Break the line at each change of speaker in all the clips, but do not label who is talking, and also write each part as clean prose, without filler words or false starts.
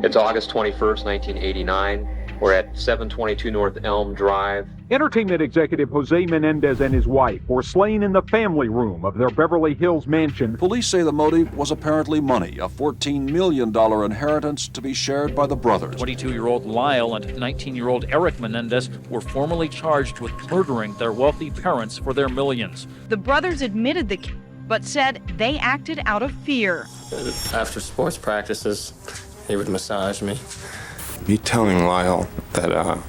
It's August 21st, 1989. We're at 722 North Elm Drive.
Entertainment executive Jose Menendez and his wife were slain in the family room of their Beverly Hills mansion.
Police say the motive was apparently money, a $14 million inheritance to be shared by the brothers.
22-year-old Lyle and 19-year-old Eric Menendez were formally charged with murdering their wealthy parents for their millions.
The brothers admitted the case, but said they acted out of fear.
After sports practices, he would massage me.
Me telling Lyle that,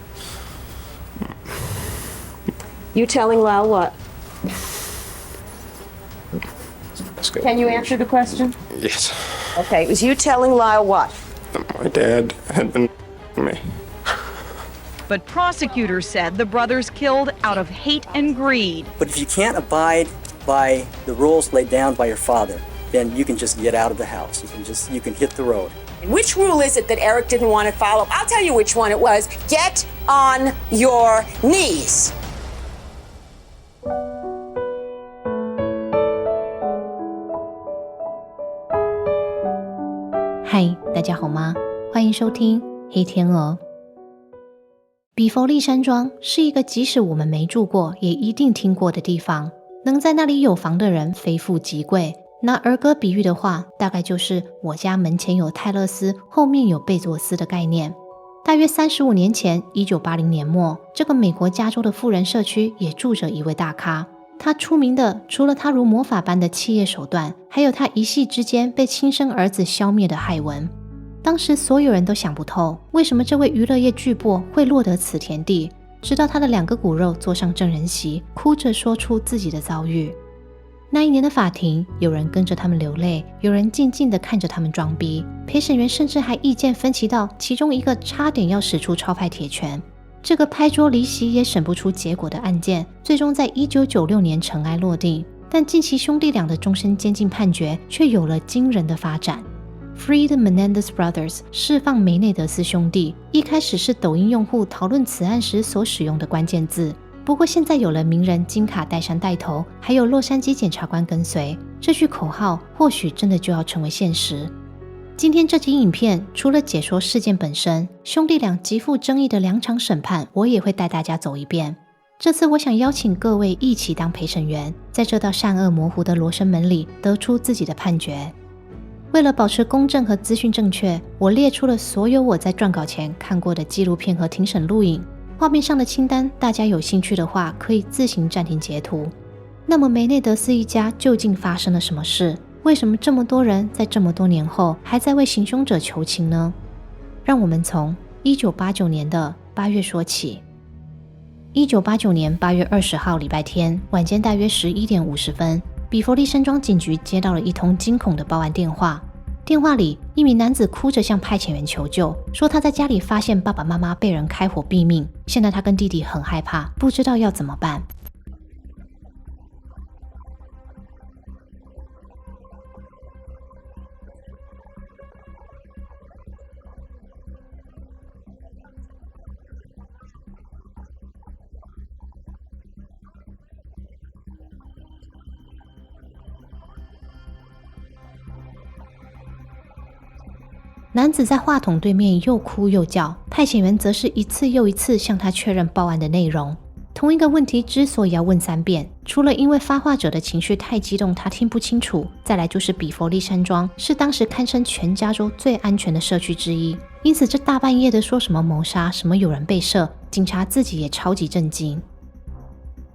You telling Lyle what? Can you answer the question?
Yes.
Okay, it was you telling Lyle what?
That my dad had been me.
But prosecutors said the brothers killed out of hate and greed.
But if you can't abide by the rules laid down by your father, then you can just get out of the house. You can hit the road.
Which rule is it that Eric didn't want to follow? I'll tell you which one it was. Get on your knees.
嗨，大家好吗？欢迎收听黑天鹅。比佛利山庄是一个即使我们没住过也一定听过的地方，能在那里有房的人非富即贵。拿儿歌比喻的话，大概就是我家门前有泰勒斯，后面有贝佐斯的概念。大约35年前，1980年末，这个美国加州的富人社区也住着一位大咖。他出名的除了他如魔法般的企业手段，还有他一夕之间被亲生儿子消灭的骇闻。当时所有人都想不透，为什么这位娱乐业巨擘会落得此田地，直到他的2个骨肉坐上证人席，哭着说出自己的遭遇。那一年的法庭，有人跟着他们流泪，有人静静地看着他们装逼，陪审员甚至还意见分歧到其中一个差点要使出超派铁拳。这个拍桌离席也审不出结果的案件，最终在1996年尘埃落定，但近期兄弟俩的终身监禁判决却有了惊人的发展。Free the Menendez Brothers 释放梅内德斯兄弟，一开始是抖音用户讨论此案时所使用的关键字。不过现在有了名人金卡戴珊带头，还有洛杉矶检察官跟随，这句口号或许真的就要成为现实。今天这集影片除了解说事件本身，兄弟俩极富争议的2场审判，我也会带大家走一遍。这次我想邀请各位一起当陪审员，在这道善恶模糊的罗生门里得出自己的判决。为了保持公正和资讯正确，我列出了所有我在撰稿前看过的纪录片和庭审录影。画面上的清单，大家有兴趣的话可以自行暂停截图。那么梅内德斯一家究竟发生了什么事？为什么这么多人在这么多年后还在为行凶者求情呢？让我们从1989年的8月说起。1989年8月20号礼拜天晚间大约11点50分，比佛利山庄警局接到了一通惊恐的报案电话。电话里，一名男子哭着向派遣员求救，说他在家里发现爸爸妈妈被人开火毙命，现在他跟弟弟很害怕，不知道要怎么办。男子在话筒对面又哭又叫，派遣员则是一次又一次向他确认报案的内容。同一个问题之所以要问3遍，除了因为发话者的情绪太激动他听不清楚，再来就是比佛利山庄是当时堪称全加州最安全的社区之一，因此这大半夜的说什么谋杀，什么有人被射，警察自己也超级震惊。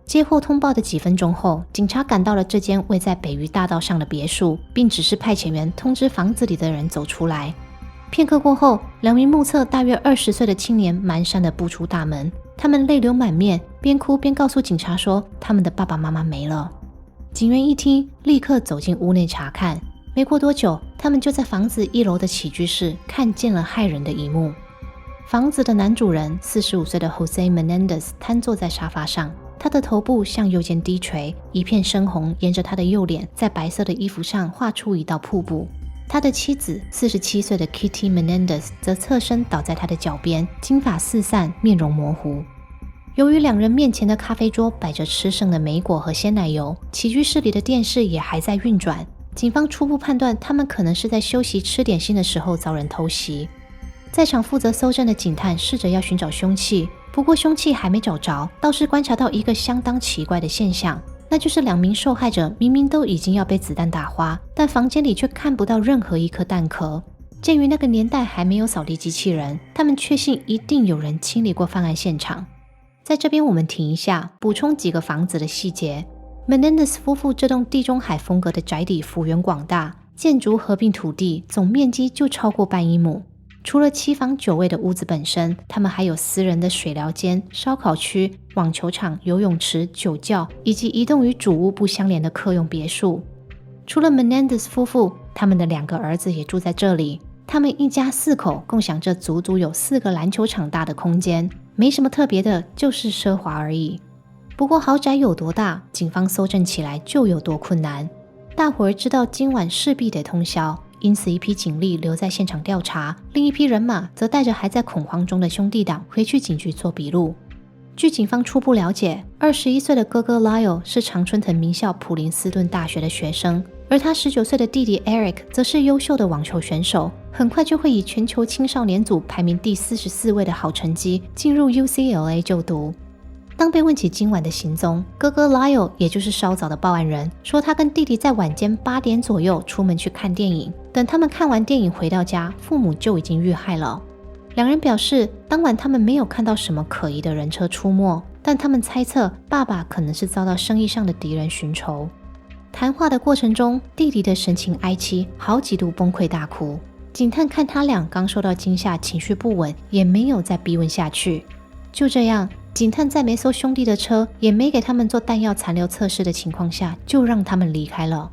接获通报的几分钟后，警察赶到了这间位在北隅大道上的别墅，并指示派遣员通知房子里的人走出来。片刻过后，2名目测大约20岁的青年蹒跚地步出大门，他们泪流满面，边哭边告诉警察说他们的爸爸妈妈没了。警员一听，立刻走进屋内查看。没过多久，他们就在房子1楼的起居室看见了骇人的一幕。房子的男主人45岁的 Jose Menendez 瘫坐在沙发上，他的头部向右肩低垂，一片深红沿着他的右脸在白色的衣服上画出一道瀑布。他的妻子47岁的 Kitty Menendez 则侧身倒在他的脚边，金发四散，面容模糊。由于2人面前的咖啡桌摆着吃剩的莓果和鲜奶油，起居室里的电视也还在运转，警方初步判断他们可能是在休息吃点心的时候遭人偷袭。在场负责搜证的警探试着要寻找凶器，不过凶器还没找着，倒是观察到一个相当奇怪的现象，那就是2名受害者明明都已经要被子弹打花，但房间里却看不到任何一颗弹壳。鉴于那个年代还没有扫地机器人，他们确信一定有人清理过犯案现场。在这边我们停一下，补充几个房子的细节。Menendez 夫妇这栋地中海风格的宅邸幅员广大，建筑合并土地总面积就超过半英亩。除了7房9卫的屋子本身，他们还有私人的水疗间、烧烤区、网球场、游泳池、酒窖，以及移动与主屋不相连的客用别墅。除了 Menendez 夫妇，他们的2个儿子也住在这里。他们一家4口共享这足足有4个篮球场大的空间，没什么特别的，就是奢华而已。不过豪宅有多大，警方搜证起来就有多困难。大伙儿知道今晚势必得通宵，因此一批警力留在现场调查，另一批人马则带着还在恐慌中的兄弟党回去警局做笔录。据警方初步了解，21岁的哥哥 Lyle 是常春藤名校普林斯顿大学的学生，而他19岁的弟弟 Eric 则是优秀的网球选手，很快就会以全球青少年组排名第44位的好成绩进入 UCLA 就读。当被问起今晚的行踪，哥哥 Lyle 也就是稍早的报案人说，他跟弟弟在晚间8点左右出门去看电影，等他们看完电影回到家，父母就已经遇害了。2人表示当晚他们没有看到什么可疑的人车出没，但他们猜测爸爸可能是遭到生意上的敌人寻仇。谈话的过程中，弟弟的神情哀戚，好几度崩溃大哭。警探看他俩刚受到惊吓，情绪不稳，也没有再逼问下去。就这样，警探在没搜兄弟的车，也没给他们做弹药残留测试的情况下，就让他们离开了。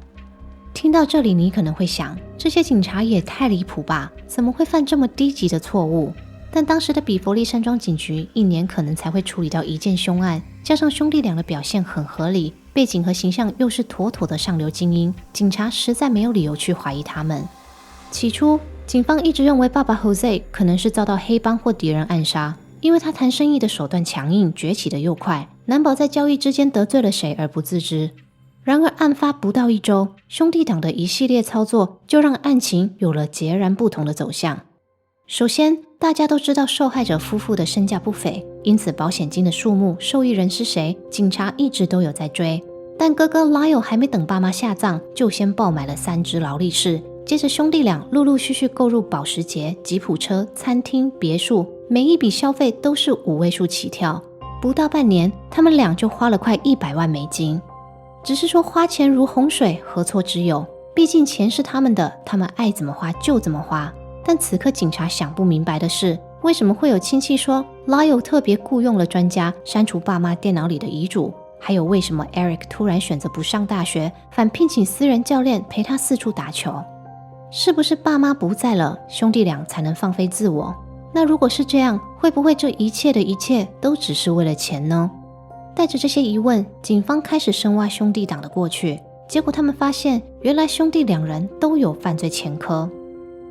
听到这里，你可能会想，这些警察也太离谱吧，怎么会犯这么低级的错误？但当时的比佛利山庄警局1年可能才会处理到1件凶案，加上兄弟俩的表现很合理，背景和形象又是妥妥的上流精英，警察实在没有理由去怀疑他们。起初，警方一直认为爸爸 Jose 可能是遭到黑帮或敌人暗杀，因为他谈生意的手段强硬，崛起的又快，难保在交易之间得罪了谁而不自知。然而案发不到1周，兄弟党的一系列操作就让案情有了截然不同的走向。首先，大家都知道受害者夫妇的身价不菲，因此保险金的数目、受益人是谁，警察一直都有在追。但哥哥 Lyle 还没等爸妈下葬，就先爆买了3只劳力士，接着兄弟俩陆陆续续购入保时捷、吉普车、餐厅、别墅，每一笔消费都是5位数起跳。不到半年，他们俩就花了快100万美金。只是说花钱如洪水，何错之有？毕竟钱是他们的，他们爱怎么花就怎么花。但此刻警察想不明白的是，为什么会有亲戚说 Lyle 特别雇佣了专家删除爸妈电脑里的遗嘱？还有为什么 Eric 突然选择不上大学，反聘请私人教练陪他四处打球？是不是爸妈不在了，兄弟俩才能放飞自我？那如果是这样，会不会这一切的一切都只是为了钱呢？带着这些疑问，警方开始深挖兄弟党的过去，结果他们发现，原来兄弟2人都有犯罪前科。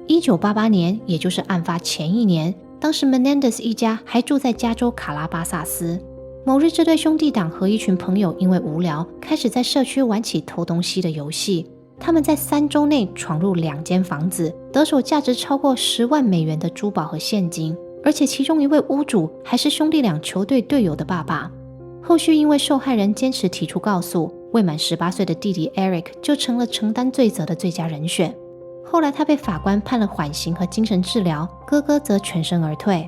1988年，也就是案发前1年，当时 Menendez 一家还住在加州卡拉巴萨斯。某日，这对兄弟党和一群朋友因为无聊，开始在社区玩起偷东西的游戏。他们在3周内闯入2间房子，得手价值超过10万美元的珠宝和现金，而且其中一位屋主还是兄弟俩球队队友的爸爸。后续因为受害人坚持提出告诉，未满18岁的弟弟 Eric 就成了承担罪责的最佳人选。后来他被法官判了缓刑和精神治疗，哥哥则全身而退。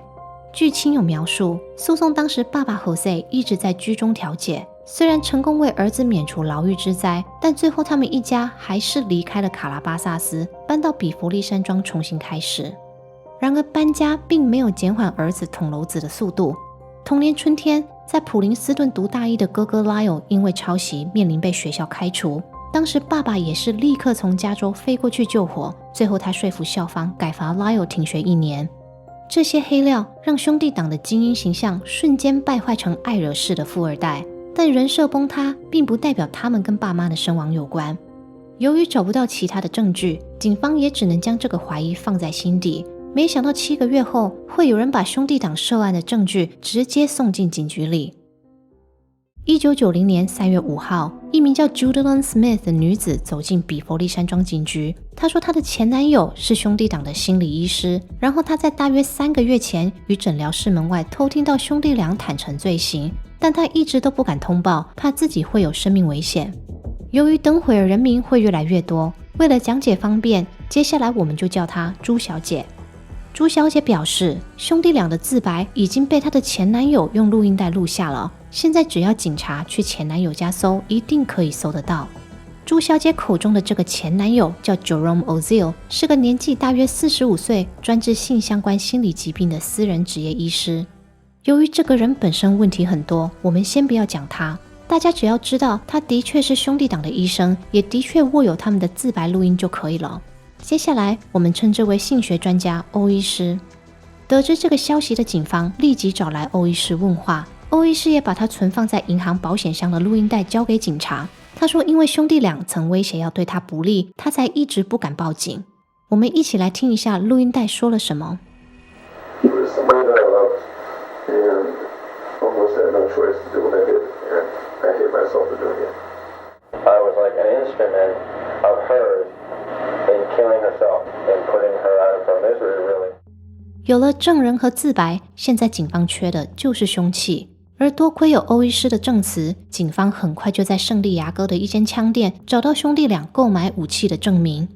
据亲友描述，诉讼当时爸爸 Jose 一直在居中调解，虽然成功为儿子免除牢狱之灾，但最后他们一家还是离开了卡拉巴萨斯，搬到比佛利山庄重新开始。然而搬家并没有减缓儿子捅娄子的速度。同年春天，在普林斯顿读大一的哥哥 Lyle 因为抄袭面临被学校开除，当时爸爸也是立刻从加州飞过去救火，最后他说服校方改罚 Lyle 停学1年。这些黑料让兄弟党的精英形象瞬间败坏成爱惹事的富二代，但人设崩塌并不代表他们跟爸妈的身亡有关。由于找不到其他的证据，警方也只能将这个怀疑放在心底。没想到7个月后，会有人把兄弟党涉案的证据直接送进警局里。1990年3月5号，一名叫 Judalyn Smith 的女子走进比佛利山庄警局。她说她的前男友是兄弟党的心理医师，然后她在大约3个月前于诊疗室门外偷听到兄弟俩坦诚罪行，但她一直都不敢通报，怕自己会有生命危险。由于等会儿人名会越来越多，为了讲解方便，接下来我们就叫她朱小姐。朱小姐表示，兄弟俩的自白已经被她的前男友用录音带录下了，现在只要警察去前男友家搜，一定可以搜得到。朱小姐口中的这个前男友叫 Jerome Oziel， 是个年纪大约45岁、专治性相关心理疾病的私人职业医师。由于这个人本身问题很多，我们先不要讲他，大家只要知道他的确是兄弟党的医生，也的确握有他们的自白录音就可以了。接下来我们称之为性学专家欧医师。得知这个消息的警方立即找来欧医师问话，欧医师也把他存放在银行保险箱的录音带交给警察。他说因为兄弟俩曾威胁要对他不利，他才一直不敢报警。我们一起来听一下录音带说了什么。有了证人和自白，现在警方缺的就是凶器。而多亏有欧医师的证词，警方很快就在圣地亚哥的一间枪店找到兄弟俩购买武器的证明。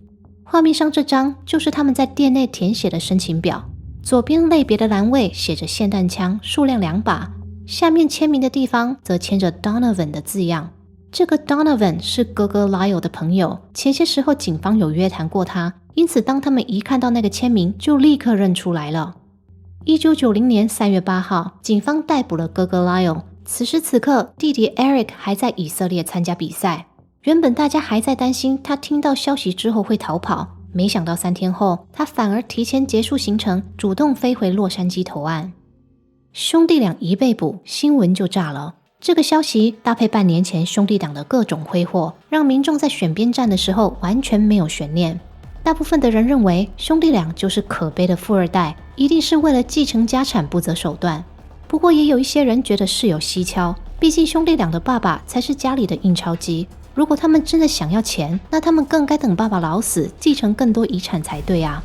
画面上这张就是他们在店内填写的申请表，左边类别的栏位写着霰弹枪，数量2把，下面签名的地方则签着 Donovan 的字样。这个 Donovan 是哥哥 Lyle 的朋友，前些时候警方有约谈过他，因此当他们一看到那个签名就立刻认出来了。1990年3月8号，警方逮捕了哥哥 Lyle。此时此刻，弟弟 Eric 还在以色列参加比赛。原本大家还在担心他听到消息之后会逃跑，没想到3天后，他反而提前结束行程，主动飞回洛杉矶投案。兄弟俩一被捕，新闻就炸了。这个消息搭配半年前兄弟党的各种挥霍，让民众在选边站的时候完全没有悬念。大部分的人认为兄弟俩就是可悲的富二代，一定是为了继承家产不择手段。不过也有一些人觉得事有蹊跷，毕竟兄弟俩的爸爸才是家里的印钞机，如果他们真的想要钱，那他们更该等爸爸老死，继承更多遗产才对啊。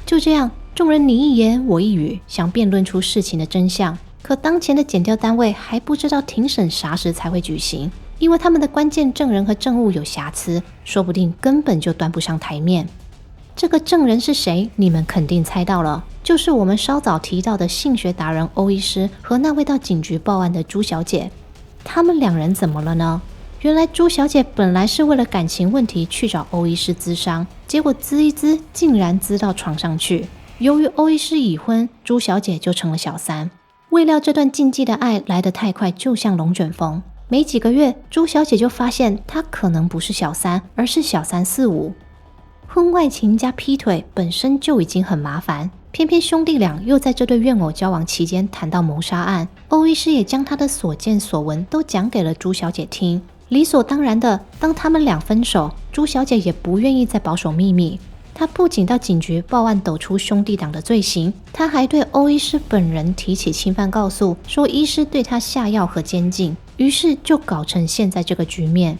就这样，众人你一言我一语，想辩论出事情的真相。可当前的检调单位还不知道庭审啥时才会举行，因为他们的关键证人和证物有瑕疵，说不定根本就端不上台面。这个证人是谁？你们肯定猜到了，就是我们稍早提到的性学达人欧医师和那位到警局报案的朱小姐。他们两人怎么了呢？原来朱小姐本来是为了感情问题去找欧医师咨商，结果咨一咨竟然咨到床上去。由于欧医师已婚，朱小姐就成了小三。未料这段禁忌的爱来得太快，就像龙卷风。没几个月，朱小姐就发现她可能不是小三，而是小三4-5。婚外情加劈腿本身就已经很麻烦，偏偏兄弟俩又在这对怨偶交往期间谈到谋杀案，欧医师也将他的所见所闻都讲给了朱小姐听。理所当然的，当他们俩分手，朱小姐也不愿意再保守秘密。她不仅到警局报案抖出兄弟党的罪行，她还对欧医师本人提起侵犯告诉，说医师对她下药和监禁，于是就搞成现在这个局面。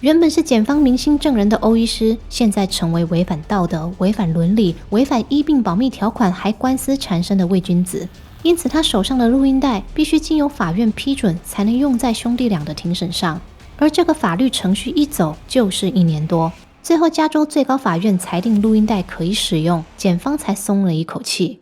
原本是检方明星证人的欧医师，现在成为违反道德、违反伦理、违反医病保密条款还官司缠身的伪君子，因此他手上的录音带必须经由法院批准才能用在兄弟俩的庭审上，而这个法律程序一走就是1年多。最后加州最高法院裁定录音带可以使用，检方才松了一口气。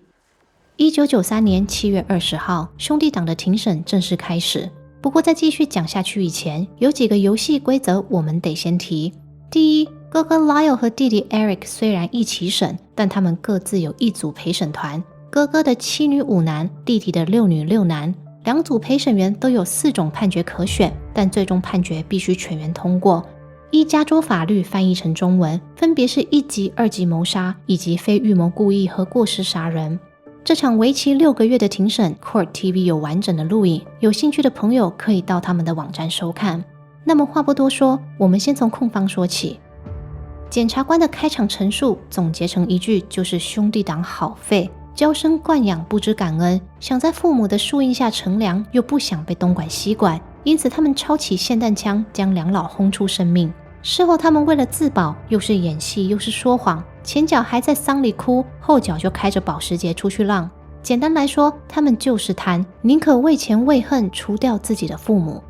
1993年7月20号，兄弟党的庭审正式开始。不过在继续讲下去以前，有几个游戏规则我们得先提。第一，哥哥 Lyle 和弟弟 Eric 虽然一起审，但他们各自有一组陪审团，哥哥的7女5男，弟弟的6女6男。两组陪审员都有4种判决可选，但最终判决必须全员通过。依加州法律翻译成中文，分别是1级、2级谋杀以及非预谋故意和过失杀人。这场为期6个月的庭审 ，Court TV 有完整的录影，有兴趣的朋友可以到他们的网站收看。那么话不多说，我们先从控方说起。检察官的开场陈述总结成一句，就是兄弟党好废，娇生惯养不知感恩，想在父母的树荫下乘凉，又不想被东管西管，因此他们抄起霰弹枪将两老轰出生命。事后他们为了自保，又是演戏又是说谎，前脚还在丧礼哭，后脚就开着保时捷出去浪。简单来说，他们就是贪，宁可为钱为恨除掉自己的父母。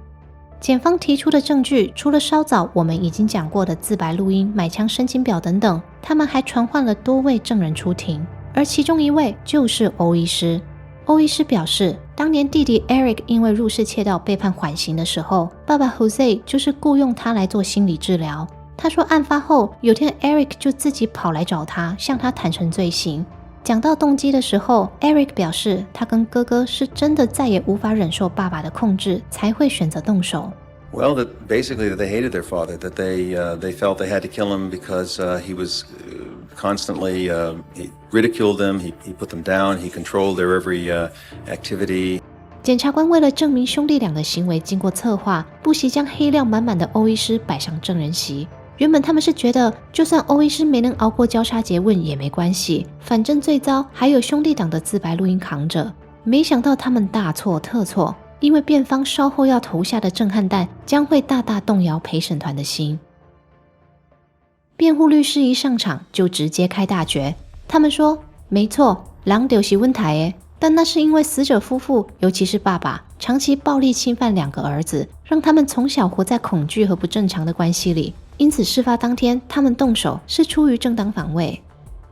检方提出的证据，除了稍早我们已经讲过的自白录音、买枪申请表等等，他们还传唤了多位证人出庭，而其中一位就是欧医师。欧医师表示，当年弟弟 Eric 因为入室窃盗被判缓刑的时候，爸爸 Jose 就是雇用他来做心理治疗。他说案发后，有天 Eric 就自己跑来找他，向他坦诚罪行。讲到动机的时候， Eric 表示他跟哥哥是真的再也无法忍受爸爸的控制，才会选择动手。
Well, basically that they hated their father, that they felt they had to kill him because he was constantly he ridiculed them, he put them down, he controlled their every activity.
检察官为了证明兄弟俩的行为经过策划，不惜将黑料满满的欧医师摆上证人席。原本他们是觉得，就算欧医师没能熬过交叉诘问也没关系，反正最糟还有兄弟党的自白录音扛着。没想到他们大错特错，因为辩方稍后要投下的震撼弹将会大大动摇陪审团的心。辩护律师一上场就直接开大绝，他们说没错，人就是阮台的，但那是因为死者夫妇，尤其是爸爸，长期暴力侵犯两个儿子，让他们从小活在恐惧和不正常的关系里，因此事发当天他们动手是出于正当防卫。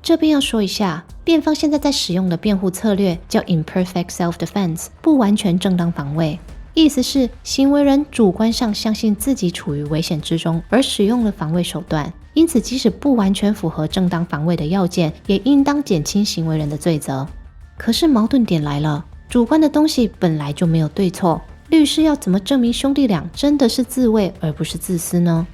这边要说一下，辩方现在在使用的辩护策略叫 imperfect self-defense， 不完全正当防卫，意思是行为人主观上相信自己处于危险之中，而使用了防卫手段，因此即使不完全符合正当防卫的要件，也应当减轻行为人的罪责。可是矛盾点来了，主观的东西本来就没有对错，律师要怎么证明兄弟俩真的是自卫而不是自私呢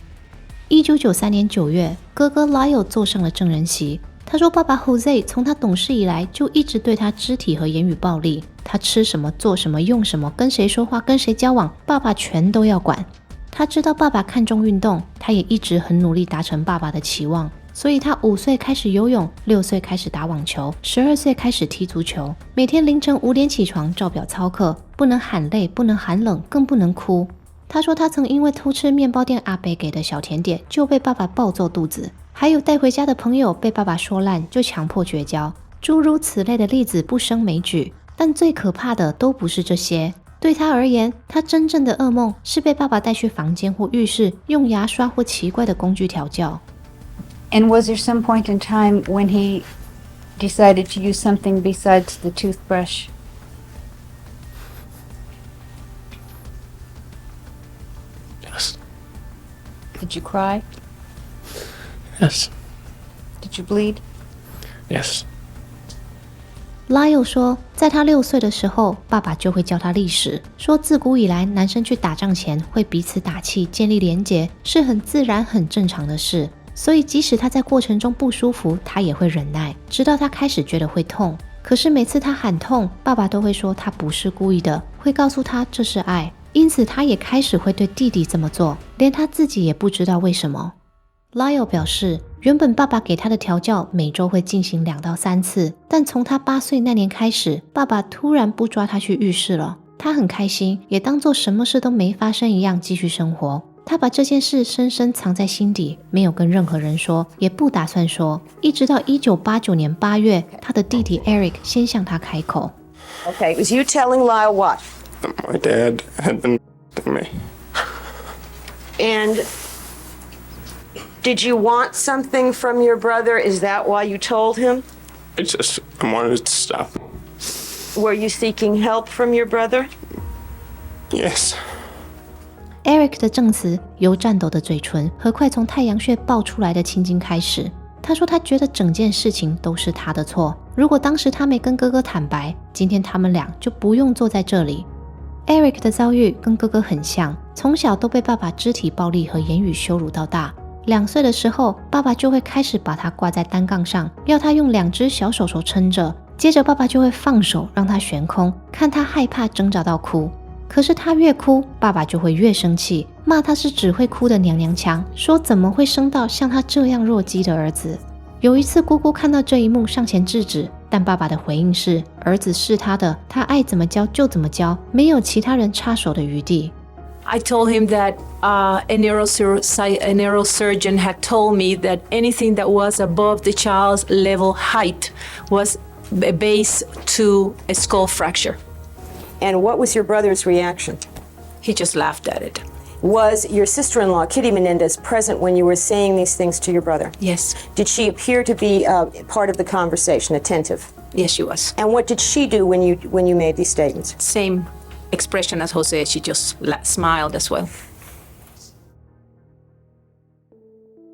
？1993年9月，哥哥 Lyle 坐上了证人席。他说爸爸 Jose 从他懂事以来就一直对他肢体和言语暴力，他吃什么做什么用什么跟谁说话跟谁交往，爸爸全都要管。他知道爸爸看重运动，他也一直很努力达成爸爸的期望，所以他5岁开始游泳，6岁开始打网球，12岁开始踢足球，每天凌晨5点起床照表操课，不能喊累，不能喊冷，更不能哭。他说他曾因为偷吃面包店阿伯给的小甜点就被爸爸暴揍肚子，还有带回家的朋友被爸爸说烂就强迫绝交，诸如此类的例子不胜枚举。但最可怕的都不是这些，对他而言，他真正的噩梦是被爸爸带去房间或浴室，用牙刷或奇怪的工具调教。
And was there some point in time when he decided to use something besides the toothbrush?
Yes.
Did you cry?
Yes.
Did you bleed?
Yes.
Lyle 说，在他6岁的时候，爸爸就会教他历史，说自古以来男生去打仗前会彼此打气，建立连结，是很自然很正常的事。所以即使他在过程中不舒服，他也会忍耐，直到他开始觉得会痛。可是每次他喊痛，爸爸都会说他不是故意的，会告诉他这是爱。因此他也开始会对弟弟这么做，连他自己也不知道为什么。Lyle 表示，原本爸爸给他的调教每周会进行2到3次，但从他8岁那年开始，爸爸突然不抓他去浴室了。他很开心，也当作什么事都没发生一样继续生活。他把这件事深深藏在心底，没有跟任何人说，也不打算说，一直到1989年8月，他的弟弟 Eric 先向他开口。
Okay, it was you telling Lyle what?
That my dad had been me.
And did you want something from your brother? Is that why you told him?
I wanted to stop.
Were you seeking help from your brother?
Yes.
Eric 的证词由颤抖的嘴唇和快从太阳穴爆出来的青筋开始。他说他觉得整件事情都是他的错，如果当时他没跟哥哥坦白，今天他们俩就不用坐在这里。Eric 的遭遇跟哥哥很像，从小都被爸爸肢体暴力和言语羞辱到大。2岁的时候，爸爸就会开始把他挂在单杠上，要他用2只小手手撑着，接着爸爸就会放手让他悬空，看他害怕挣扎到哭。可是他越哭，爸爸就会越生气，骂他是只会哭的娘娘腔，说怎么会生到像他这样弱鸡的儿子。有一次姑姑看到这一幕上前制止，但爸爸的回应是，儿子是他的，他爱怎么教就怎么教，没有其他人插手的余地。
I told him that a neurosurgeon had told me that anything that was above the child's level height was a base to a skull fracture.
And what was your brother's reaction?
He just laughed at it.
Was your sister-in-law, Kitty Menendez, present when you were saying these things to your brother?
Yes.
Did she appear to be part of the conversation, attentive?
Yes, she was.
And what did she do when you made these statements?
Same expression as Jose. She just smiled as well.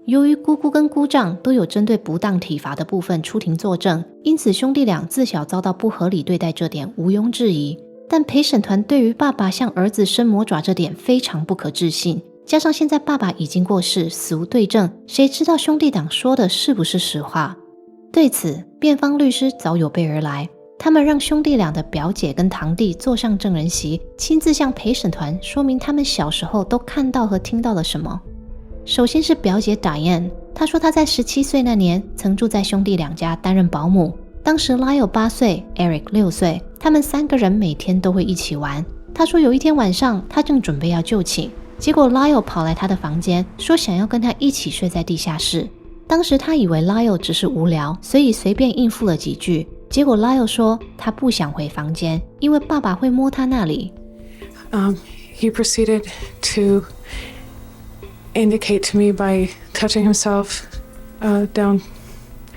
由于姑姑跟姑丈都有针对不当体罚的部分出庭作证，因此兄弟俩自小遭到不合理对待这点毋庸置疑。但陪审团对于爸爸向儿子伸魔爪这点非常不可置信，加上现在爸爸已经过世，死无对证，谁知道兄弟党说的是不是实话？对此，辩方律师早有备而来，他们让兄弟俩的表姐跟堂弟坐上证人席，亲自向陪审团说明他们小时候都看到和听到了什么。首先是表姐 Diane， 她说她在17岁那年曾住在兄弟两家担任保姆，当时 Lyle 8岁 Eric 6岁，他们3个人每天都会一起玩。她说有一天晚上她正准备要就寝，结果 Lyle 跑来她的房间，说想要跟她一起睡在地下室。当时她以为 Lyle 只是无聊，所以随便应付了几句，结果 Lyle 说他不想回房间，因为爸爸会摸他那里。
He proceeded to indicate to me by touching himself down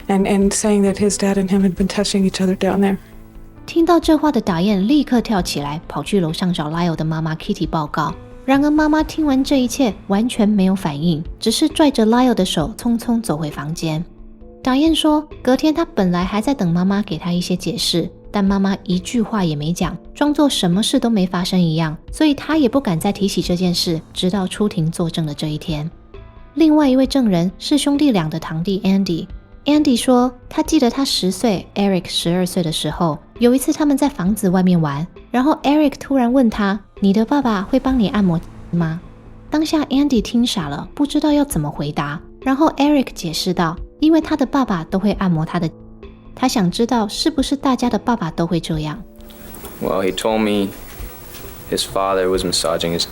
and saying that his dad and him had been touching each other down there.
听到这话的打燕立刻跳起来，跑去楼上找 Lyle 的妈妈 Kitty 报告。然而妈妈听完这一切完全没有反应，只是拽着 Lyle 的手匆匆走回房间。打燕说，隔天她本来还在等妈妈给她一些解释，但妈妈一句话也没讲，装作什么事都没发生一样，所以她也不敢再提起这件事，直到出庭作证的这一天。另外一位证人是兄弟俩的堂弟 Andy。Andy 说，他记得他10岁 ，Eric 12岁的时候，有一次他们在房子外面玩，然后 Eric 突然问他：“你的爸爸会帮你按摩吗？”当下 Andy 听傻了，不知道要怎么回答。然后 Eric 解释道，因为他的爸爸都会按摩他的，他想知道是不是大家的爸爸都会这样。
Well, he told me his father was massaging his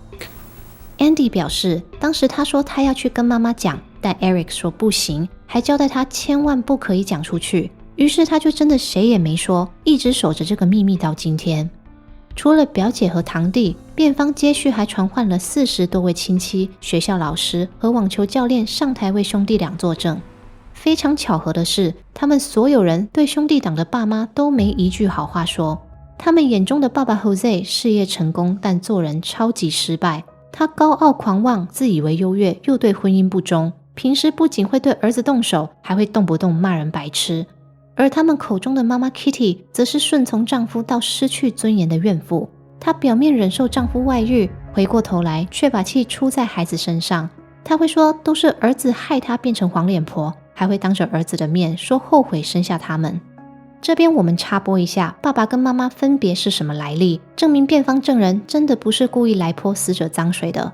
Andy 表示，当时他说他要去跟妈妈讲，但 Eric 说不行，还交代他千万不可以讲出去。于是他就真的谁也没说，一直守着这个秘密到今天。除了表姐和堂弟，辩方接续还传唤了40多位亲戚、学校老师和网球教练上台为兄弟俩作证。非常巧合的是，他们所有人对兄弟党的爸妈都没一句好话说。他们眼中的爸爸 Jose 事业成功，但做人超级失败。他高傲狂妄，自以为优越，又对婚姻不忠，平时不仅会对儿子动手，还会动不动骂人白痴。而他们口中的妈妈 Kitty 则是顺从丈夫到失去尊严的怨妇。她表面忍受丈夫外遇，回过头来却把气出在孩子身上。她会说都是儿子害她变成黄脸婆，还会当着儿子的面说后悔生下他们。这边我们插播一下，爸爸跟妈妈分别是什么来历，证明辩方证人真的不是故意来泼死者脏水的。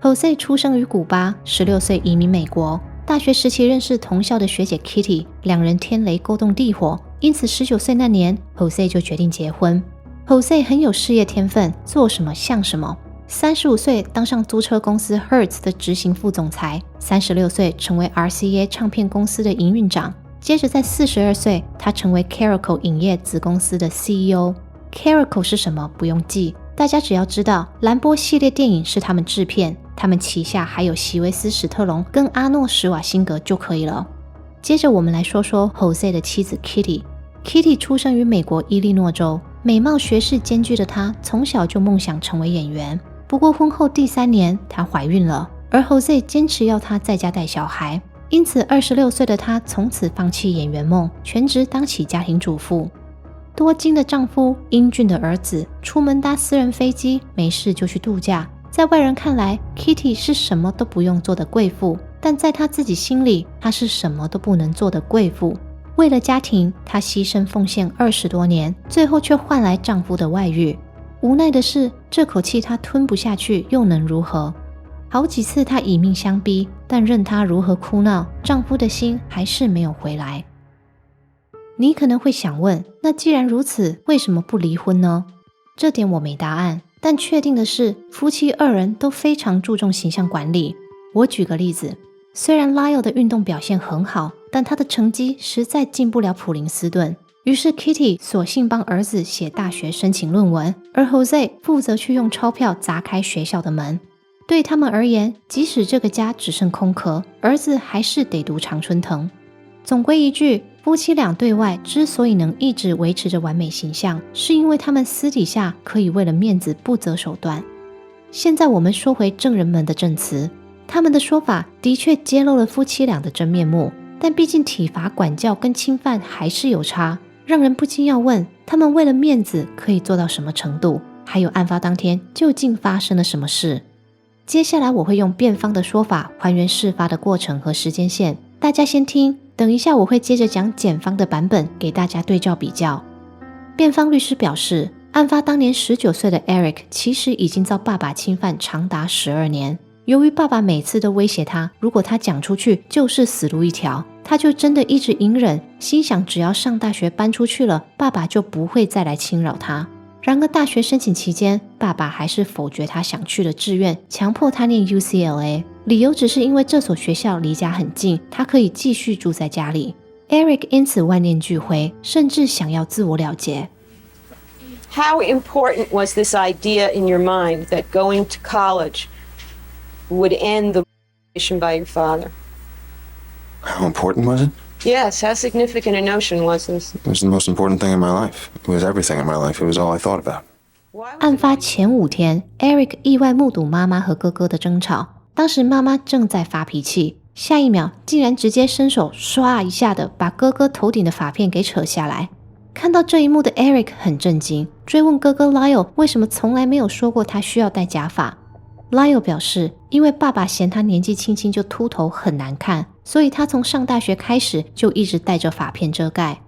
Jose 出生于古巴，16岁移民美国，大学时期认识同校的学姐 Kitty， 两人天雷勾动地火，因此19岁那年 Jose 就决定结婚。Jose 很有事业天分，做什么像什么。35岁当上租车公司 Hertz 的执行副总裁，36岁成为 RCA 唱片公司的营运长。接着在42岁，他成为 Carolco 影业子公司的 CEO。Carolco 是什么？不用记，大家只要知道兰波系列电影是他们制片，他们旗下还有席维斯·史特龙跟阿诺·施瓦辛格就可以了。接着我们来说说 Jose 的妻子 Kitty。Kitty 出生于美国伊利诺州，美貌学识兼具的她从小就梦想成为演员。不过婚后第3年，她怀孕了，而 Jose 坚持要她在家带小孩。因此26岁的她从此放弃演员梦，全职当起家庭主妇。多金的丈夫，英俊的儿子，出门搭私人飞机，没事就去度假。在外人看来 Kitty 是什么都不用做的贵妇，但在她自己心里，她是什么都不能做的贵妇。为了家庭，她牺牲奉献20多年，最后却换来丈夫的外遇。无奈的是，这口气她吞不下去，又能如何？好几次她以命相逼，但任她如何哭闹，丈夫的心还是没有回来。你可能会想问，那既然如此，为什么不离婚呢？这点我没答案，但确定的是，夫妻二人都非常注重形象管理。我举个例子，虽然 Lyle 的运动表现很好，但他的成绩实在进不了普林斯顿。于是 Kitty 索性帮儿子写大学申请论文，而 Jose 负责去用钞票砸开学校的门。对他们而言，即使这个家只剩空壳，儿子还是得读常春藤。总归一句，夫妻俩对外之所以能一直维持着完美形象，是因为他们私底下可以为了面子不择手段。现在我们说回证人们的证词，他们的说法的确揭露了夫妻俩的真面目，但毕竟体罚、管教跟侵犯还是有差，让人不禁要问，他们为了面子可以做到什么程度？还有案发当天究竟发生了什么事？接下来我会用辩方的说法还原事发的过程和时间线，大家先听，等一下我会接着讲检方的版本给大家对照比较。辩方律师表示，案发当年19岁的 Eric 其实已经遭爸爸侵犯长达12年。由于爸爸每次都威胁他，如果他讲出去就是死路一条，他就真的一直隐忍，心想只要上大学搬出去了，爸爸就不会再来侵扰他。然而大学申请期间，爸爸还是否决他想去的志愿，强迫他念 UCLA， 理由只是因为这所学校离家很近，他可以继续住在家里。 Eric 因此万念俱灰，甚至想要自我了结。
How important was this idea in your mind that going to college would end the relationship by your father?
How important was it?
Yes, how significant a notion was this?
It was the most important thing in my life. It was everything in my life. It was all I thought about.
案发前5天 Eric 意外目睹妈妈和哥哥的争吵，当时妈妈正在发脾气，下一秒竟然直接伸手唰一下的把哥哥头顶的发片给扯下来。看到这一幕的 Eric 很震惊，追问哥哥 Lyle 为什么从来没有说过他需要戴假发。Lyle 表示，因为爸爸嫌他年纪轻轻就秃头很难看，所以他从上大学开始就一直戴着发片遮盖。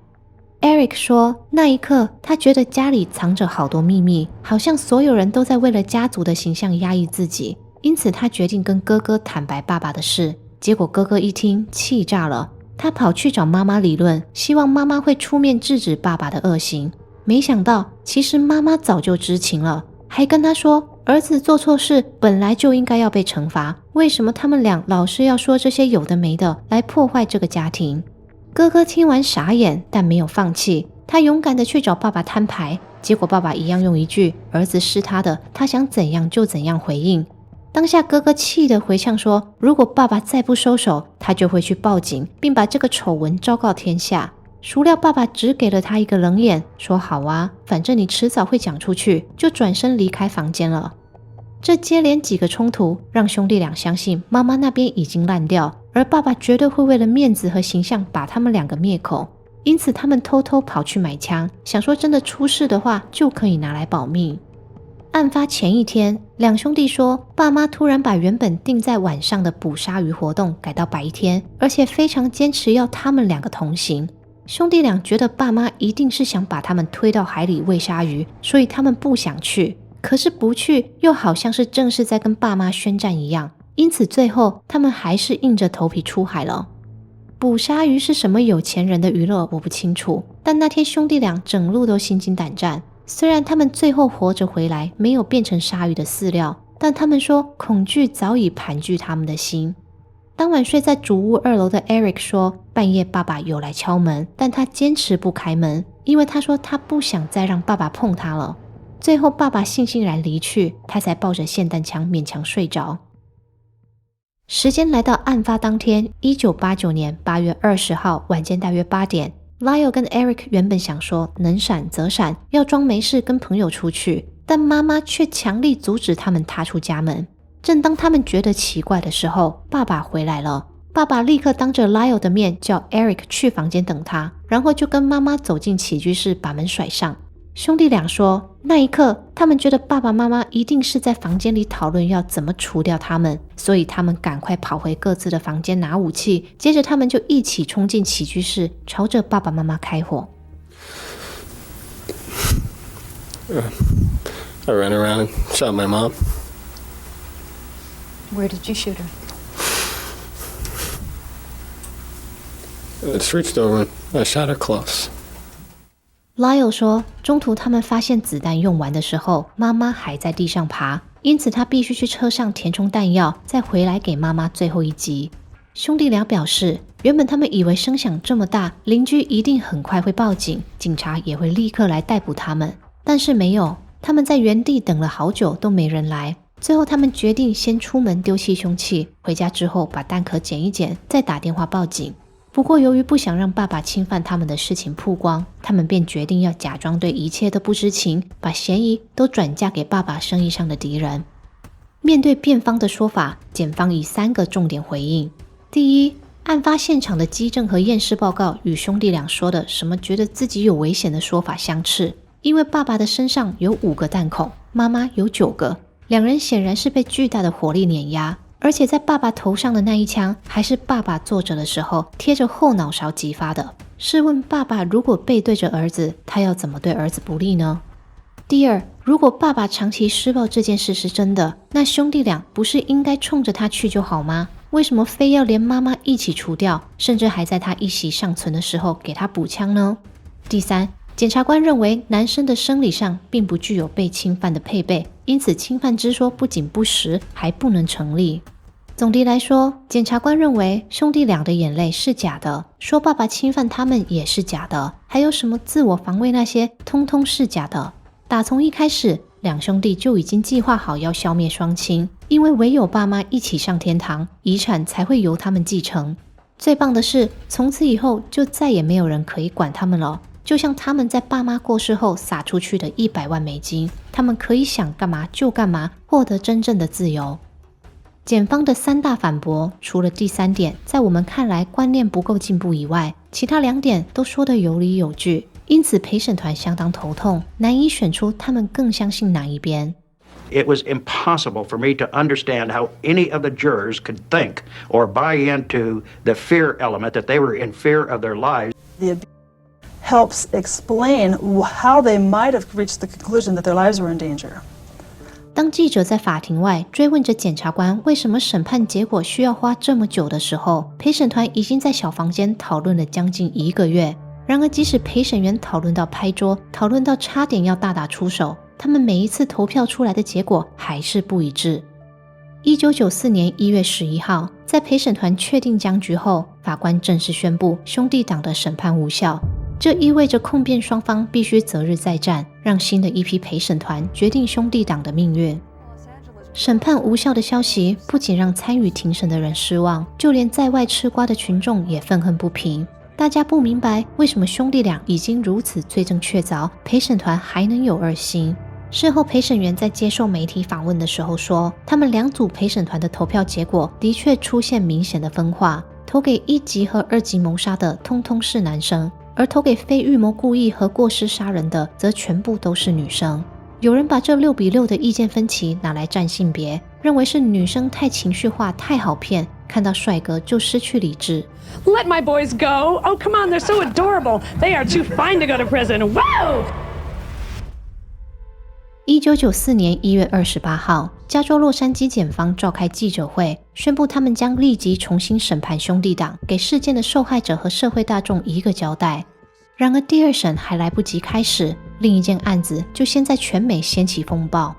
Eric 说，那一刻他觉得家里藏着好多秘密，好像所有人都在为了家族的形象压抑自己，因此他决定跟哥哥坦白爸爸的事。结果哥哥一听气炸了，他跑去找妈妈理论，希望妈妈会出面制止爸爸的恶行。没想到其实妈妈早就知情了，还跟他说儿子做错事本来就应该要被惩罚，为什么他们俩老是要说这些有的没的来破坏这个家庭？哥哥听完傻眼，但没有放弃，他勇敢地去找爸爸摊牌，结果爸爸一样用一句儿子是他的，他想怎样就怎样回应。当下哥哥气得回呛说，如果爸爸再不收手，他就会去报警，并把这个丑闻昭告天下。孰料爸爸只给了他一个冷眼，说好啊，反正你迟早会讲出去，就转身离开房间了。这接连几个冲突让兄弟俩相信妈妈那边已经烂掉，而爸爸绝对会为了面子和形象把他们两个灭口，因此他们偷偷跑去买枪，想说真的出事的话就可以拿来保命。案发前一天，两兄弟说爸妈突然把原本定在晚上的捕鲨鱼活动改到白天，而且非常坚持要他们两个同行。兄弟俩觉得爸妈一定是想把他们推到海里喂鲨鱼，所以他们不想去，可是不去又好像是正式在跟爸妈宣战一样，因此最后他们还是硬着头皮出海了。捕鲨鱼是什么有钱人的娱乐我不清楚，但那天兄弟俩整路都心惊胆战。虽然他们最后活着回来，没有变成鲨鱼的饲料，但他们说恐惧早已盘踞他们的心。当晚睡在主屋2楼的 Eric 说，半夜爸爸有来敲门，但他坚持不开门，因为他说他不想再让爸爸碰他了。最后爸爸悻悻然离去，他才抱着霰弹枪勉强睡着。时间来到案发当天1989年8月20号晚间大约8点， Lyle 跟 Eric 原本想说能闪则闪，要装没事跟朋友出去，但妈妈却强力阻止他们踏出家门。正当他们觉得奇怪的时候，爸爸回来了。爸爸立刻当着 Lyle 的面叫 Eric 去房间等他，然后就跟妈妈走进起居室把门甩上。兄弟俩说，那一刻他们觉得爸爸妈妈一定是在房间里讨论要怎么除掉他们，所以他们赶快跑回各自的房间拿武器，接着他们就一起冲进起居室，朝着爸爸妈妈开火。
I ran around and shot my mom.
Where did you shoot her?
I just reached over and I shot her close.
Lyle 说，中途他们发现子弹用完的时候，妈妈还在地上爬，因此他必须去车上填充弹药，再回来给妈妈最后一击。兄弟俩表示，原本他们以为声响这么大，邻居一定很快会报警，警察也会立刻来逮捕他们，但是没有，他们在原地等了好久都没人来。最后他们决定先出门丢弃凶器，回家之后把弹壳捡一捡，再打电话报警。不过由于不想让爸爸侵犯他们的事情曝光，他们便决定要假装对一切都不知情，把嫌疑都转嫁给爸爸生意上的敌人。面对辩方的说法，检方以3个重点回应。第一，案发现场的基证和验尸报告与兄弟俩说的什么觉得自己有危险的说法相斥，因为爸爸的身上有5个弹孔，妈妈有9个，两人显然是被巨大的火力碾压，而且在爸爸头上的那一枪还是爸爸坐着的时候贴着后脑勺击发的。试问爸爸如果背对着儿子，他要怎么对儿子不利呢？第二，如果爸爸长期施暴这件事是真的，那兄弟俩不是应该冲着他去就好吗？为什么非要连妈妈一起除掉，甚至还在他一息尚存的时候给他补枪呢？第三，检察官认为男生的生理上并不具有被侵犯的配备，因此侵犯之说不仅不实，还不能成立。总的来说，检察官认为兄弟俩的眼泪是假的，说爸爸侵犯他们也是假的，还有什么自我防卫那些通通是假的。打从一开始，两兄弟就已经计划好要消灭双亲，因为唯有爸妈一起上天堂，遗产才会由他们继承。最棒的是，从此以后就再也没有人可以管他们了，就像他们在爸妈过世后撒出去的100万美金，他们可以想干嘛就干嘛，获得真正的自由。检方的3大反驳，除了第3点在我们看来观念不够进步以外，其他2点都说得有理有据，因此陪审团相当头痛，难以选出他们更相信哪一边。
It was impossible for me to understand how any of the jurors could think or buy into the fear element that they were in fear of their lives.
The helps explain how they might have reached the conclusion that their lives were in danger.
当记者在法庭外追问着检察官为什么审判结果需要花这么久的时候，陪审团已经在小房间讨论了将近1个月。然而即使陪审员讨论到拍桌，讨论到差点要大打出手，他们每一次投票出来的结果还是不一致。1994年1月11号，在陪审团确定僵局后，法官正式宣布兄弟党的审判无效。这意味着控辩双方必须择日再战，让新的一批陪审团决定兄弟党的命运。审判无效的消息不仅让参与庭审的人失望，就连在外吃瓜的群众也愤恨不平。大家不明白为什么兄弟俩已经如此罪证确凿，陪审团还能有二心。事后陪审员在接受媒体访问的时候说，他们2组陪审团的投票结果的确出现明显的分化，投给1级和2级谋杀的通通是男生，而投给非预谋故意和过失杀人的则全部都是女生。有人把这6-6的意见分歧拿来占性别，认为是女生太情绪化，太好骗，看到帅哥就失去理智。
Let my boys go! Oh, come on, they're so adorable. They are too fine to go to prison. Whoa!
1994年1月28号，加州洛杉矶检方召开记者会，宣布他们将立即重新审判兄弟党，给事件的受害者和社会大众一个交代。然而第2审还来不及开始，另一件案子就先在全美掀起风暴。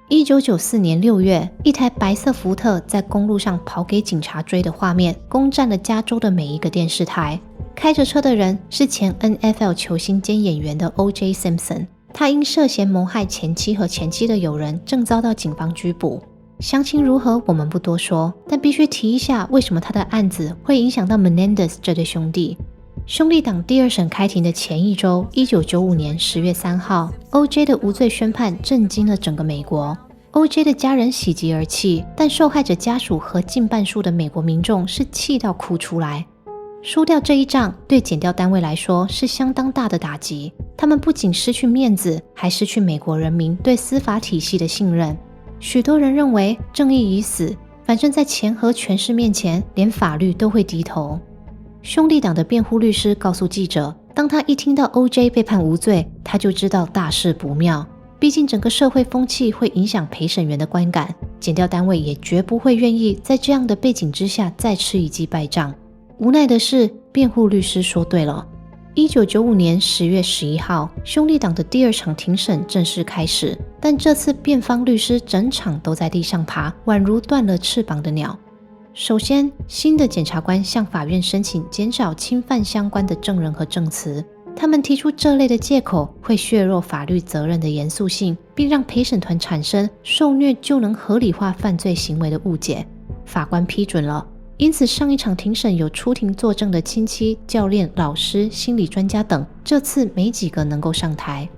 1994年6月，一台白色福特在公路上跑给警察追的画面，攻占了加州的每一个电视台。开着车的人是前 NFL 球星兼演员的 O.J. Simpson， 他因涉嫌谋害前妻和前妻的友人，正遭到警方拘捕。详情如何我们不多说，但必须提一下为什么他的案子会影响到 Menendez 这对兄弟。兄弟党第2审开庭的前一周，1995年10月3号 ，O.J. 的无罪宣判震惊了整个美国。O.J. 的家人喜极而泣，但受害者家属和近半数的美国民众是气到哭出来。输掉这一仗，对检调单位来说是相当大的打击。他们不仅失去面子，还失去美国人民对司法体系的信任。许多人认为正义已死，反正在钱和权势面前，连法律都会低头。兄弟党的辩护律师告诉记者，当他一听到 O.J. 被判无罪，他就知道大事不妙。毕竟整个社会风气会影响陪审员的观感，检调单位也绝不会愿意在这样的背景之下再吃一记败仗。无奈的是，辩护律师说对了。1995年10月11号，兄弟党的第二场庭审正式开始，但这次辩方律师整场都在地上爬，宛如断了翅膀的鸟。首先，新的检察官向法院申请减少侵犯相关的证人和证词，他们提出这类的借口会削弱法律责任的严肃性，并让陪审团产生受虐就能合理化犯罪行为的误解。法官批准了。因此上一场庭审有出庭作证的亲戚、教练、老师、心理专家等，这次没几个能够上台。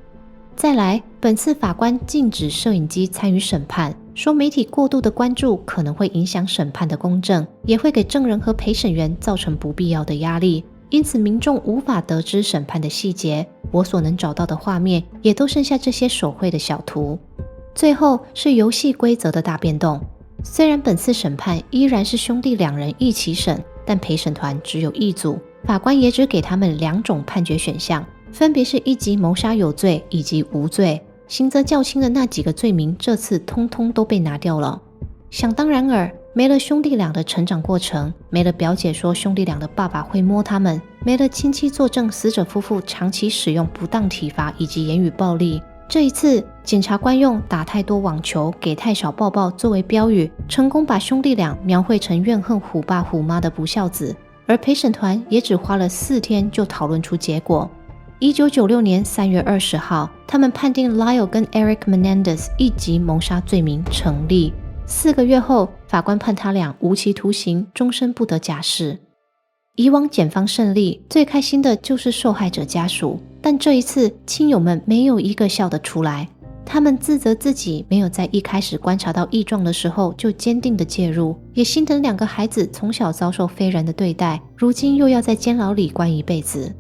再来，本次法官禁止摄影机参与审判，说媒体过度的关注可能会影响审判的公正，也会给证人和陪审员造成不必要的压力，因此民众无法得知审判的细节。我所能找到的画面也都剩下这些手绘的小图。最后是游戏规则的大变动。虽然本次审判依然是兄弟2人一起审，但陪审团只有1组，法官也只给他们2种判决选项，分别是1级谋杀有罪以及无罪。刑责较轻的那几个罪名这次通通都被拿掉了。想当然尔，没了兄弟俩的成长过程，没了表姐说兄弟俩的爸爸会摸他们，没了亲戚作证死者夫妇长期使用不当体罚以及言语暴力。这一次，检察官用打太多网球、给太少抱抱作为标语，成功把兄弟俩描绘成怨恨虎爸虎妈的不孝子，而陪审团也只花了4天就讨论出结果。1996年3月20号，他们判定 Lyle 跟 Eric Menendez 1级谋杀罪名成立。4个月后，法官判他俩无期徒刑，终身不得假释。以往检方胜利，最开心的就是受害者家属，但这一次亲友们没有一个笑得出来。他们自责自己没有在一开始观察到异状的时候就坚定的介入，也心疼2个孩子从小遭受非人的对待，如今又要在监牢里关一辈子。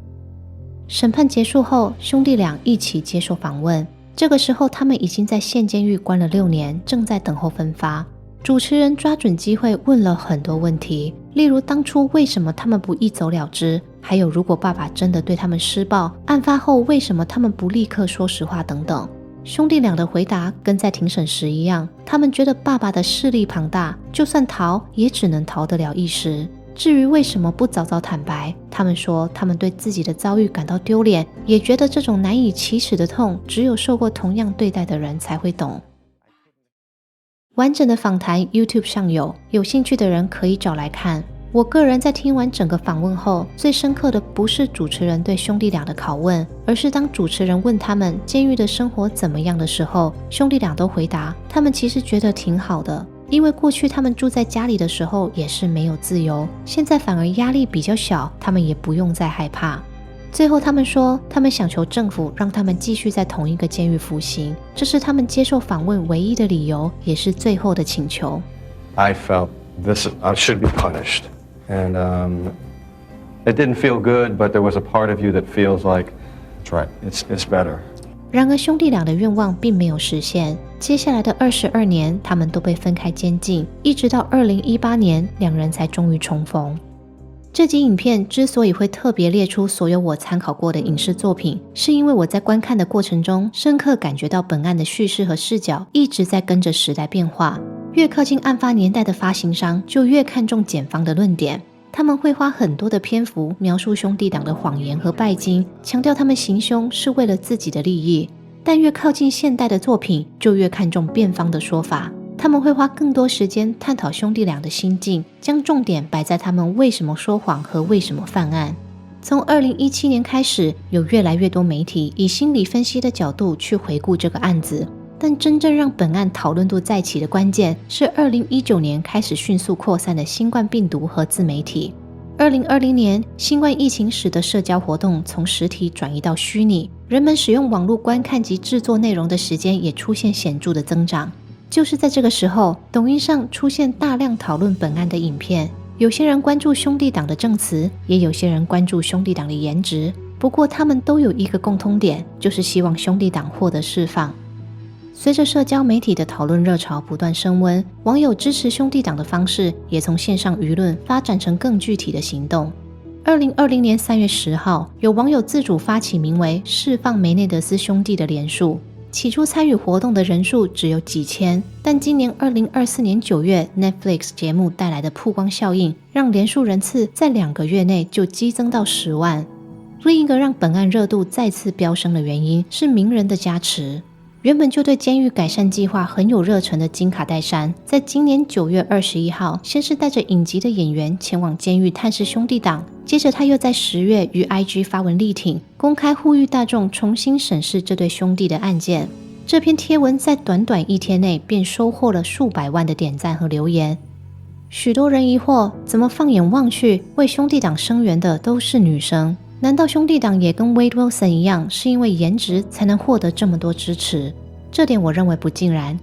审判结束后，兄弟俩一起接受访问，这个时候他们已经在县监狱关了6年，正在等候分发。主持人抓准机会问了很多问题，例如当初为什么他们不一走了之，还有如果爸爸真的对他们施暴，案发后为什么他们不立刻说实话等等。兄弟俩的回答跟在庭审时一样，他们觉得爸爸的势力庞大，就算逃也只能逃得了一时。至于为什么不早早坦白，他们说他们对自己的遭遇感到丢脸，也觉得这种难以启齿的痛只有受过同样对待的人才会懂。完整的访谈 YouTube 上有兴趣的人可以找来看。我个人在听完整个访问后，最深刻的不是主持人对兄弟俩的拷问，而是当主持人问他们监狱的生活怎么样的时候，兄弟俩都回答他们其实觉得挺好的，因为过去他们住在家里的时候也是没有自由，现在反而压力比较小，他们也不用再害怕。最后他们说他们想求政府让他们继续在同一个监狱服刑，这是他们接受访问唯一的理由，也是最后的请求。
I felt I should be punished, and it didn't feel good, but there was a part of you that feels like that's right, it's better.
然而兄弟俩的愿望并没有实现，接下来的22年他们都被分开监禁，一直到2018年2人才终于重逢。这集影片之所以会特别列出所有我参考过的影视作品，是因为我在观看的过程中深刻感觉到本案的叙事和视角一直在跟着时代变化，越靠近案发年代的发行商就越看重检方的论点，他们会花很多的篇幅描述兄弟党的谎言和拜金，强调他们行凶是为了自己的利益，但越靠近现代的作品就越看重辩方的说法，他们会花更多时间探讨兄弟俩的心境，将重点摆在他们为什么说谎和为什么犯案。从2017年开始，有越来越多媒体以心理分析的角度去回顾这个案子，但真正让本案讨论度再起的关键是2019年开始迅速扩散的新冠病毒和自媒体。2020年，新冠疫情使得社交活动从实体转移到虚拟，人们使用网络观看及制作内容的时间也出现显著的增长。就是在这个时候，抖音上出现大量讨论本案的影片，有些人关注兄弟党的证词，也有些人关注兄弟党的颜值，不过他们都有一个共通点，就是希望兄弟党获得释放。随着社交媒体的讨论热潮不断升温，网友支持兄弟党的方式也从线上舆论发展成更具体的行动。2020年3月10号，有网友自主发起名为释放梅内德斯兄弟的联署，起初参与活动的人数只有几千，但今年2024年9月 Netflix 节目带来的曝光效应，让连署人次在2个月内就激增到10万。另一个让本案热度再次飙升的原因是名人的加持。原本就对监狱改善计划很有热忱的金卡戴珊，在今年9月21号，先是带着影集的演员前往监狱探视兄弟党，接着他又在10月于 IG 发文力挺，公开呼吁大众重新审视这对兄弟的案件。这篇贴文在短短1天内便收获了数百万的点赞和留言。许多人疑惑，怎么放眼望去，为兄弟党声援的都是女生？难道兄弟党也跟 Wade Wilson 一样，是因为颜值才能获得这么多支持？这点我认为不尽然。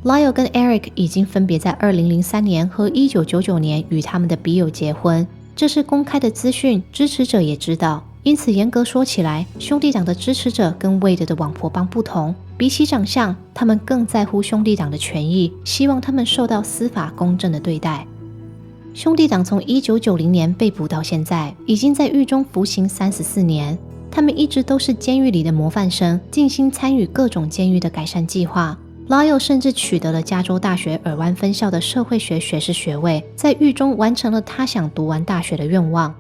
Lyle 跟 Eric 已经分别在2003年和1999年与他们的笔友结婚，这是公开的资讯，支持者也知道。因此严格说起来，兄弟党的支持者跟 Wade 的网婆帮不同，比起长相，他们更在乎兄弟党的权益，希望他们受到司法公正的对待。兄弟党从1990年被捕到现在，已经在狱中服刑34年。他们一直都是监狱里的模范生，尽心参与各种监狱的改善计划。Lyle 甚至取得了加州大学尔湾分校的社会学学士学位，在狱中完成了他想读完大学的愿望。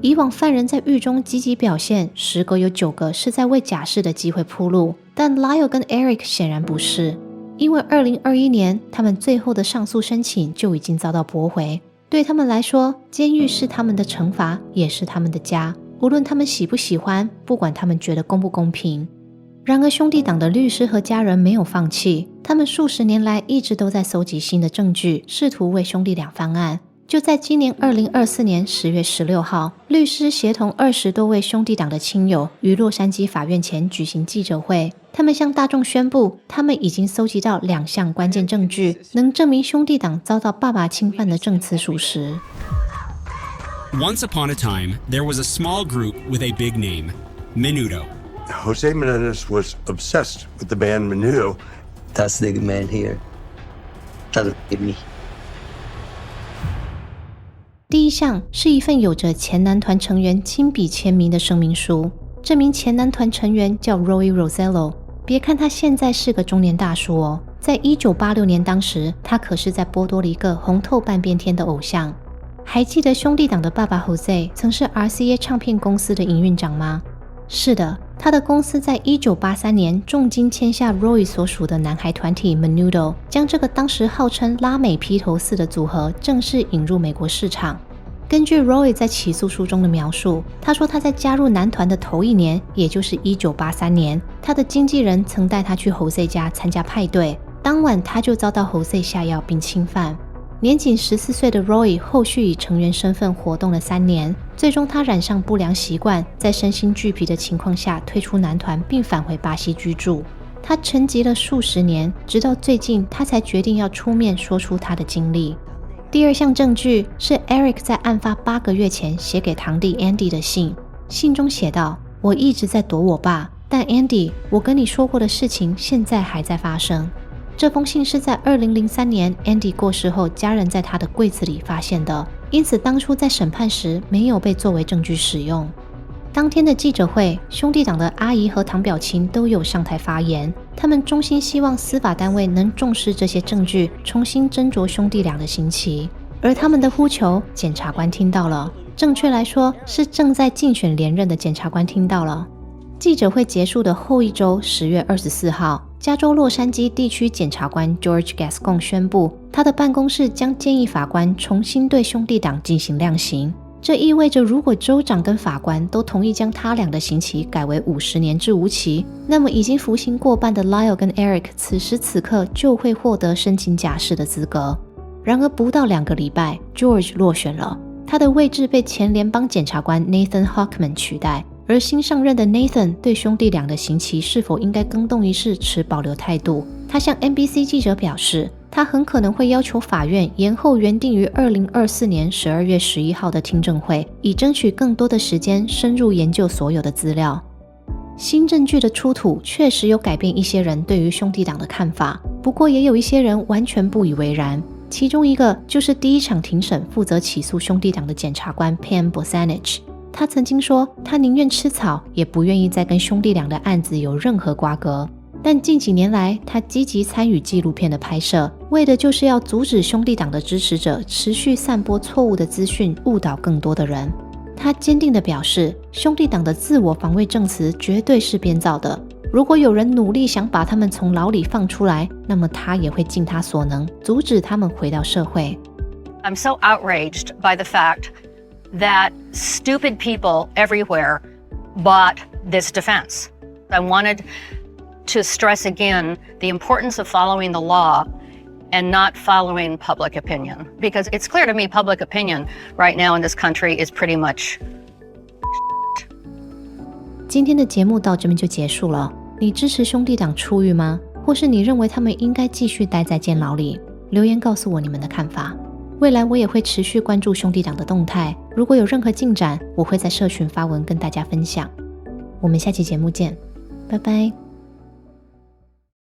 以往犯人在狱中积极表现，10个有9个是在为假释的机会铺路，但 Lyle 跟 Eric 显然不是，因为2021年他们最后的上诉申请就已经遭到驳回。对他们来说，监狱是他们的惩罚，也是他们的家，无论他们喜不喜欢，不管他们觉得公不公平。然而兄弟党的律师和家人没有放弃，他们数十年来一直都在搜集新的证据，试图为兄弟俩翻案。就在今年2024年10月16号，律师协同20多位兄弟党的亲友于洛杉矶法院前举行记者会，他们向大众宣布，他们已经搜集到2项关键证据，能证明兄弟党遭到爸爸侵犯的证词属实。
Once upon a time, there was a small group with a big name, Menudo.
Jose Menendez was obsessed with the band Menudo.
That's the man here. That'll give me.
第一项是一份有着前男团成员亲笔签名的声明书。这名前男团成员叫 Roy Rosello， 别看他现在是个中年大叔哦，在1986年当时，他可是在波多黎各红透半边天的偶像。还记得兄弟党的爸爸 Jose 曾是 RCA 唱片公司的营运长吗？是的，他的公司在1983年重金签下 Roy 所属的男孩团体 Menudo， 将这个当时号称拉美披头士的组合正式引入美国市场。根据 Roy 在起诉书中的描述，他说他在加入男团的头1年，也就是1983年，他的经纪人曾带他去 Jose 家参加派对，当晚他就遭到 Jose 下药并侵犯。年仅14岁的 Roy 后续以成员身份活动了3年，最终他染上不良习惯，在身心俱疲的情况下退出男团并返回巴西居住。他沉寂了数十年，直到最近他才决定要出面说出他的经历。第二项证据是 Eric 在案发8个月前写给堂弟 Andy 的信，信中写道：我一直在躲我爸，但 Andy， 我跟你说过的事情现在还在发生。这封信是在2003年 Andy 过世后，家人在他的柜子里发现的，因此当初在审判时没有被作为证据使用。当天的记者会，兄弟党的阿姨和堂表亲都有上台发言，他们衷心希望司法单位能重视这些证据，重新斟酌兄弟俩的刑期。而他们的呼求，检察官听到了，正确来说是正在竞选连任的检察官听到了。记者会结束的后一周10月24号，加州洛杉矶地区检察官 George Gascon 宣布，他的办公室将建议法官重新对兄弟党进行量刑。这意味着，如果州长跟法官都同意将他俩的刑期改为50年至无期，那么已经服刑过半的 Lyle 跟 Eric 此时此刻就会获得申请假释的资格。然而不到2个礼拜 ，George 落选了，他的位置被前联邦检察官 Nathan Hochman 取代。而新上任的 Nathan 对兄弟俩的刑期是否应该更动一事持保留态度。他向 NBC 记者表示，他很可能会要求法院延后原定于2024年12月11号的听证会，以争取更多的时间深入研究所有的资料。新证据的出土确实有改变一些人对于兄弟党的看法，不过也有一些人完全不以为然。其中一个就是第一场庭审负责起诉兄弟党的检察官 Pam Bosanich。他曾经说，他宁愿吃草，也不愿意再跟兄弟俩的案子有任何瓜葛。但近几年来，他积极参与纪录片的拍摄，为的就是要阻止兄弟党的支持者持续散播错误的资讯，误导更多的人。他他坚定地表示，兄弟党的自我防卫证词绝对是编造的。如果有人努力想把他们从牢里放出来，那么他也会尽他所能，阻止他们回到社会。
I'm so outraged by the fact that stupid people everywhere bought this defense. I wanted to stress again the importance of following the law and not following public opinion. Because it's clear to me public opinion right now in this country is pretty much
今天的节目到这边就结束了。你支持兄弟党出狱吗？或是你认为他们应该继续待在监牢里？留言告诉我你们的看法。未来我也会持续关注兄弟党的动态，如果有任何进展，我会在社群发文跟大家分享。我们下期节目见，拜拜。